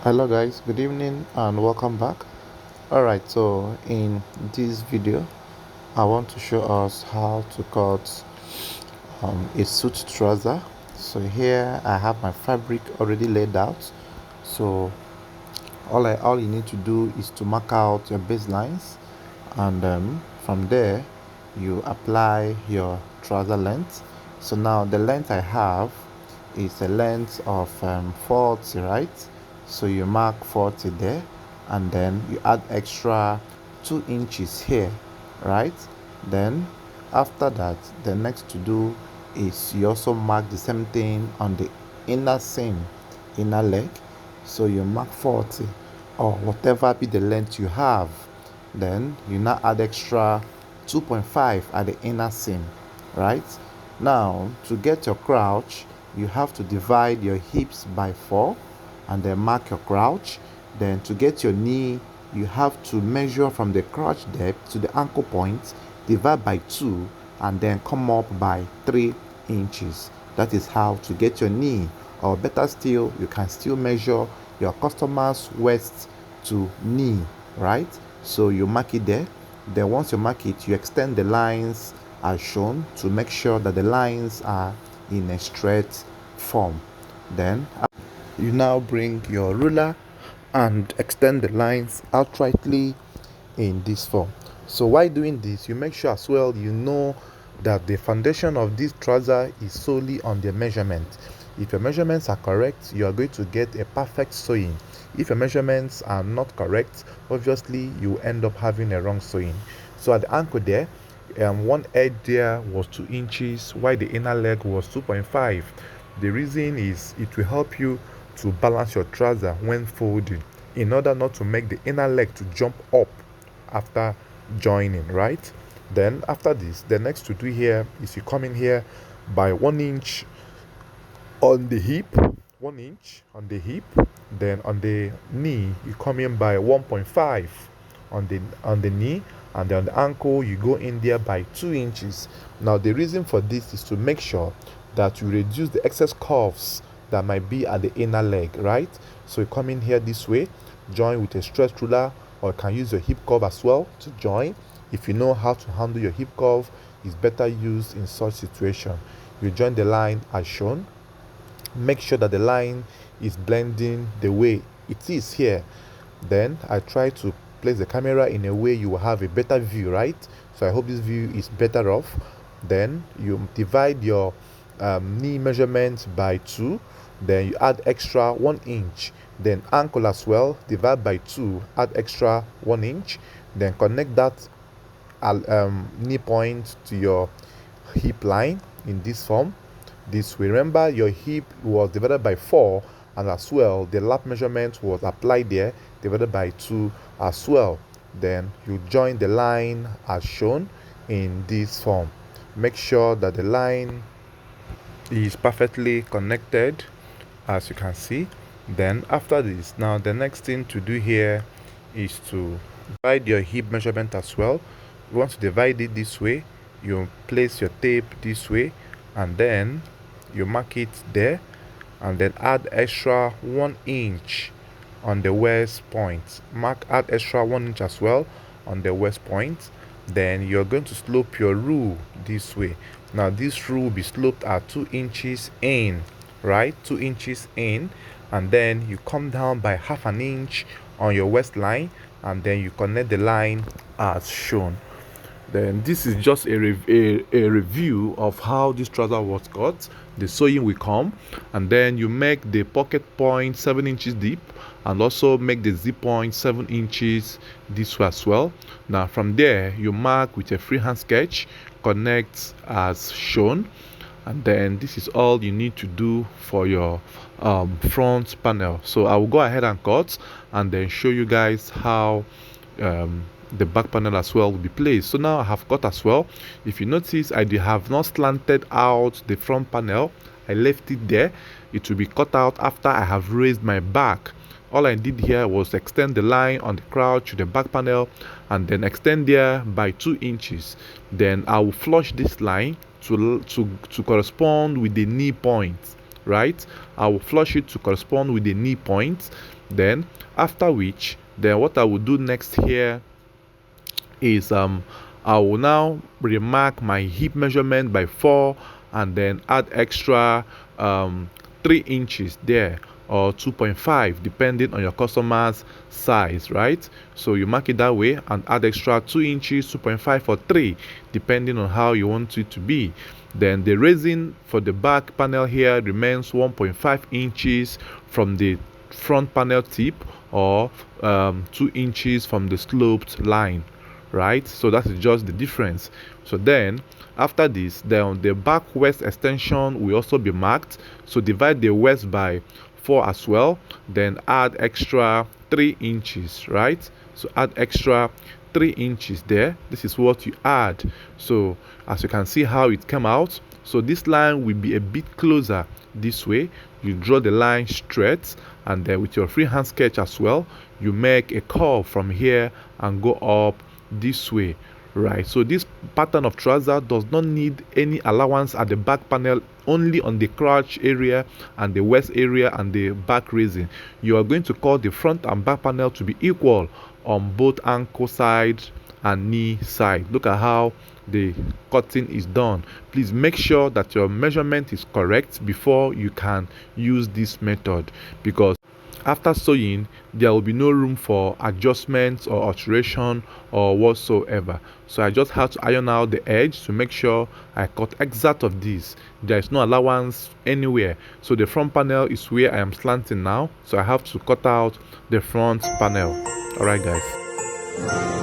Hello guys, good evening and welcome back. Alright, so in this video I want to show us how to cut a suit trouser. So here I have my fabric already laid out. So all you need to do is to mark out your baselines, and from there you apply your trouser length. So now the length I have is a length of 40, right? So you mark 40 there, and then you add extra 2 inches here, right? Then after that, the next to do is you also mark the same thing on the inner seam, inner leg. So you mark 40 or whatever be the length you have. Then you now add extra 2.5 at the inner seam, right? Now to get your crouch, you have to divide your hips by 4 and then mark your crouch. Then to get your knee, you have to measure from the crouch depth to the ankle point, divide by 2, and then come up by 3 inches. That is how to get your knee. Or better still, you can still measure your customer's waist to knee, right? So you mark it there. Then once you mark it, you extend the lines as shown to make sure that the lines are in a straight form. Then you now bring your ruler and extend the lines outrightly in this form. So while doing this, you make sure as well you know that the foundation of this trouser is solely on the measurement. If your measurements are correct, you are going to get a perfect sewing. If your measurements are not correct, obviously you end up having a wrong sewing. So at the ankle there, one edge there was 2 inches while the inner leg was 2.5. The reason is it will help you to balance your trouser when folding in order not to make the inner leg to jump up after joining, right? Then after this, the next to do here is you come in here by 1 inch on the hip, 1 inch on the hip. Then on the knee you come in by 1.5 on the knee, and then on the ankle you go in there by 2 inches. Now the reason for this is to make sure that you reduce the excess curves that might be at the inner leg, right? So you come in here this way, join with a stretch ruler, or you can use your hip curve as well to join. If you know how to handle your hip curve, it's better used in such situation. You join the line as shown. Make sure that the line is blending the way it is here. Then I try to place the camera in a way you will have a better view, right? So I hope this view is better off. Then you divide your knee measurement by 2. Then you add extra 1 inch. Then ankle as well, divide by 2, add extra 1 inch. Then connect that knee point to your hip line in this form. This way, remember your hip was divided by 4, and as well the lap measurement was applied there, divided by 2 as well. Then you join the line as shown in this form. Make sure that the line is perfectly connected, as you can see. Then after this, now the next thing to do here is to divide your hip measurement as well. You want to divide it this way, you place your tape this way, and then you mark it there, and then add extra 1 inch on the waist point. Add extra 1 inch as well on the waist point. Then you're going to slope your rule this way. Now this rule will be sloped at 2 inches in, right? 2 inches in, and then you come down by half an inch on your waistline, and then you connect the line as shown. Then this is just a review of how this trouser was cut. The sewing will come, and then you make the pocket point 7 inches deep, and also make the zip point 7 inches this way as well. Now from there you mark with a freehand sketch, connect as shown, and then this is all you need to do for your front panel. So I will go ahead and cut and then show you guys how the back panel as well will be placed. So now I have cut as well. If you notice, I have not slanted out the front panel. I left it there. It will be cut out after I have raised my back. All I did here was extend the line on the crouch to the back panel, and then extend there by 2 inches. Then I will flush this line to correspond with the knee point, right? I will flush it to correspond with the knee point. Then after which, then what I will do next here is I will now remark my hip measurement by 4 and then add extra 3 inches there, or 2.5 depending on your customer's size, right? So you mark it that way and add extra 2 inches, 2.5 or 3 depending on how you want it to be. Then the raising for the back panel here remains 1.5 inches from the front panel tip, or 2 inches from the sloped line, right? So that is just the difference. So then after this, then the back waist extension will also be marked. So divide the waist by 4 as well, then add extra 3 inches, right? So add extra 3 inches there. This is what you add. So as you can see how it came out, so this line will be a bit closer this way. You draw the line straight, and then with your freehand sketch as well, you make a curve from here and go up this way, right? So this pattern of trouser does not need any allowance at the back panel, only on the crotch area and the waist area and the back raising. You are going to cut the front and back panel to be equal on both ankle side and knee side. Look at how the cutting is done. Please make sure that your measurement is correct before you can use this method, because after sewing there will be no room for adjustments or alteration or whatsoever. So I just have to iron out the edge to make sure I cut exact of this. There is no allowance anywhere. So the front panel is where I am slanting now, so I have to cut out the front panel. All right guys.